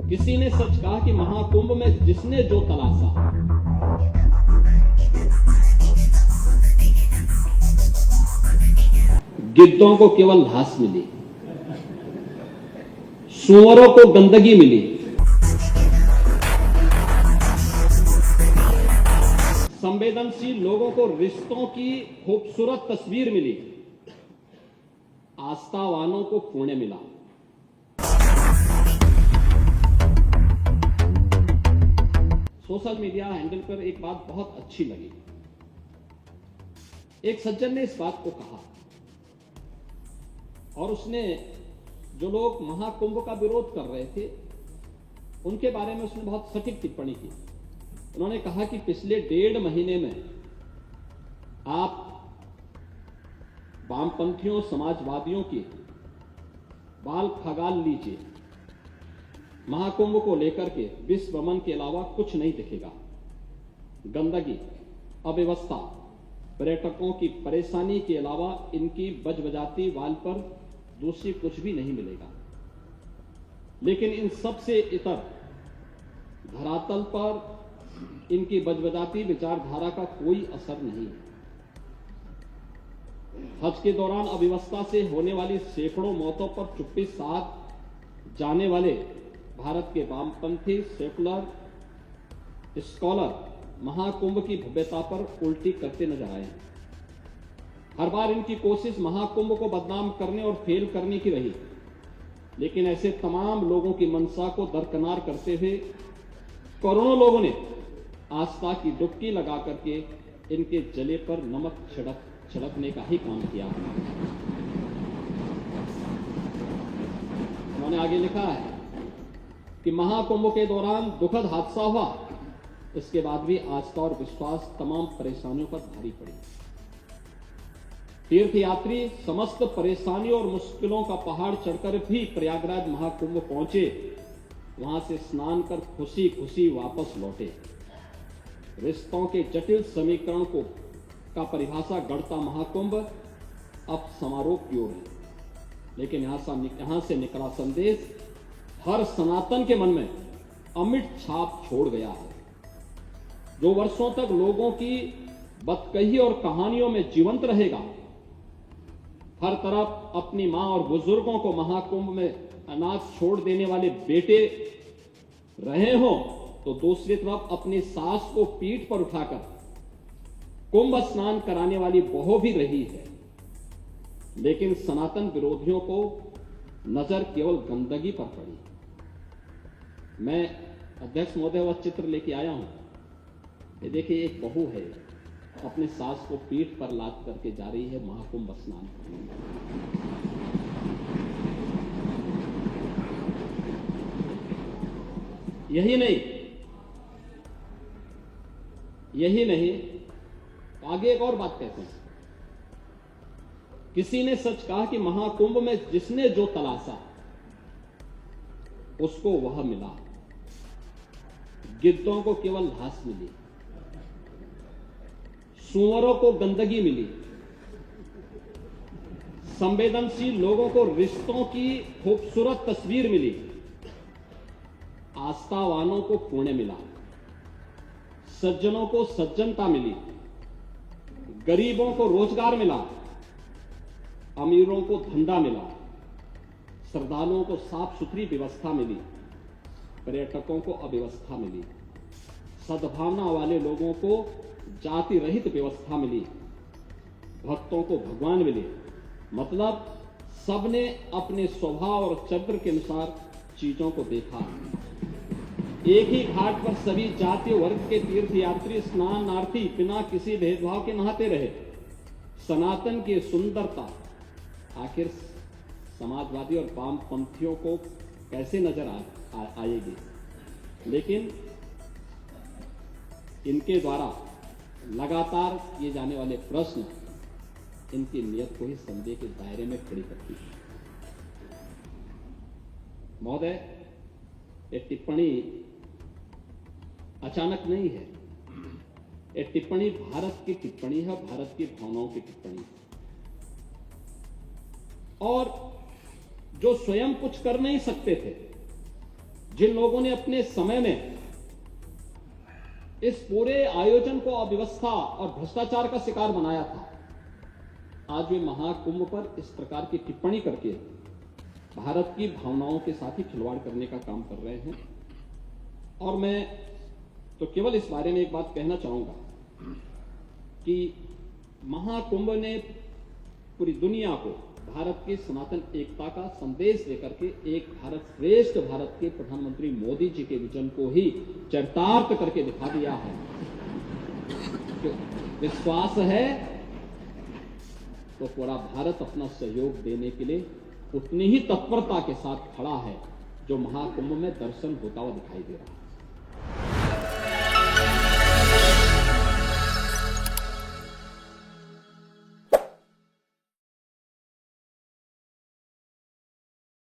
किसी ने सच कहा कि महाकुंभ में जिसने जो तलाशा, गिद्धों को केवल घास मिली, सूअरों को गंदगी मिली, संवेदनशील लोगों को रिश्तों की खूबसूरत तस्वीर मिली, आस्थावानों को पुण्य मिला। सोशल मीडिया हैंडल पर एक बात बहुत अच्छी लगी। एक सज्जन ने इस बात को कहा और उसने जो लोग महाकुंभ का विरोध कर रहे थे उनके बारे में उसने बहुत सटीक टिप्पणी की। उन्होंने कहा कि पिछले 1.5 महीने में आप वामपंथियों, समाजवादियों की बाल खगाल लीजिए, महाकुंभ को लेकर के विश्व भ्रमण के अलावा कुछ नहीं दिखेगा। गंदगी, अव्यवस्था, पर्यटकों की परेशानी के अलावा इनकी बजबजाती वाल पर दूसरी कुछ भी नहीं मिलेगा। लेकिन इन सब से इतर धरातल पर इनकी बजबजाती विचारधारा का कोई असर नहीं है। हज के दौरान अव्यवस्था से होने वाली सैकड़ों मौतों पर चुप्पी साध जाने वाले भारत के वामपंथी सेकुलर स्कॉलर महाकुंभ की भव्यता पर उल्टी करते नजर आए हैं। हर बार इनकी कोशिश महाकुंभ को बदनाम करने और फेल करने की रही, लेकिन ऐसे तमाम लोगों की मंशा को दरकिनार करते हुए करोड़ों लोगों ने आस्था की डुबकी लगा करके इनके जले पर नमक छिड़कने का ही काम किया। उन्होंने आगे लिखा है कि महाकुंभ के दौरान दुखद हादसा हुआ, इसके बाद भी आस्था और विश्वास तमाम परेशानियों पर भारी पड़ी। तीर्थयात्री समस्त परेशानियों और मुश्किलों का पहाड़ चढ़कर भी प्रयागराज महाकुंभ पहुंचे, वहां से स्नान कर खुशी खुशी वापस लौटे। रिश्तों के जटिल समीकरण का परिभाषा गढ़ता महाकुंभ अब समारोह की ओर है, लेकिन यहां से निकला संदेश हर सनातन के मन में अमिट छाप छोड़ गया है। जो वर्षों तक लोगों की बदकही और कहानियों में जीवंत रहेगा। हर तरफ अपनी मां और बुजुर्गों को महाकुंभ में अनाथ छोड़ देने वाले बेटे रहे हों, तो दूसरी तरफ अपनी सास को पीठ पर उठाकर कुंभ स्नान कराने वाली बहू भी रही है। लेकिन सनातन विरोधियों को नजर केवल गंदगी पर पड़ी। मैं अध्यक्ष महोदय वह चित्र लेके आया हूं। ये देखिए, एक बहू है अपने सास को पीठ पर लाद करके जा रही है महाकुंभ स्नान करने। यही नहीं, आगे एक और बात कहते हैं। किसी ने सच कहा कि महाकुंभ में जिसने जो तलाशा उसको वह मिला। गिद्धों को केवल घास मिली, सूअरों को गंदगी मिली, संवेदनशील लोगों को रिश्तों की खूबसूरत तस्वीर मिली, आस्थावानों को पुण्य मिला, सज्जनों को सज्जनता मिली, गरीबों को रोजगार मिला, अमीरों को धंधा मिला, श्रद्धालुओं को साफ सुथरी व्यवस्था मिली, पर्यटकों को अव्यवस्था मिली, सद्भावना वाले लोगों को जाति रहित व्यवस्था मिली, भक्तों को भगवान मिले। मतलब सबने अपने स्वभाव और चरित्र के अनुसार चीजों को देखा। एक ही घाट पर सभी जाति वर्ग के तीर्थयात्री स्नानार्थी बिना किसी भेदभाव के नहाते रहे। सनातन की सुंदरता आखिर समाजवादी और वामपंथियों को कैसे नजर आएगी। लेकिन इनके द्वारा लगातार किए जाने वाले प्रश्न इनकी नियत को ही संदेह के दायरे में खड़ी करती है। महोदय, ये टिप्पणी अचानक नहीं है। ये टिप्पणी भारत की टिप्पणी है, भारत की भावनाओं की टिप्पणी है। और जो स्वयं कुछ कर नहीं सकते थे, जिन लोगों ने अपने समय में इस पूरे आयोजन को अव्यवस्था और भ्रष्टाचार का शिकार बनाया था, आज वे महाकुंभ पर इस प्रकार की टिप्पणी करके भारत की भावनाओं के साथ ही खिलवाड़ करने का काम कर रहे हैं। और मैं तो केवल इस बारे में एक बात कहना चाहूंगा कि महाकुंभ ने पूरी दुनिया को भारत की सनातन एकता का संदेश देकर के एक भारत श्रेष्ठ भारत के प्रधानमंत्री मोदी जी के विजन को ही चरितार्थ करके दिखा दिया है। विश्वास है तो पूरा भारत अपना सहयोग देने के लिए उतनी ही तत्परता के साथ खड़ा है जो महाकुंभ में दर्शन होता हुआ दिखाई दे रहा है।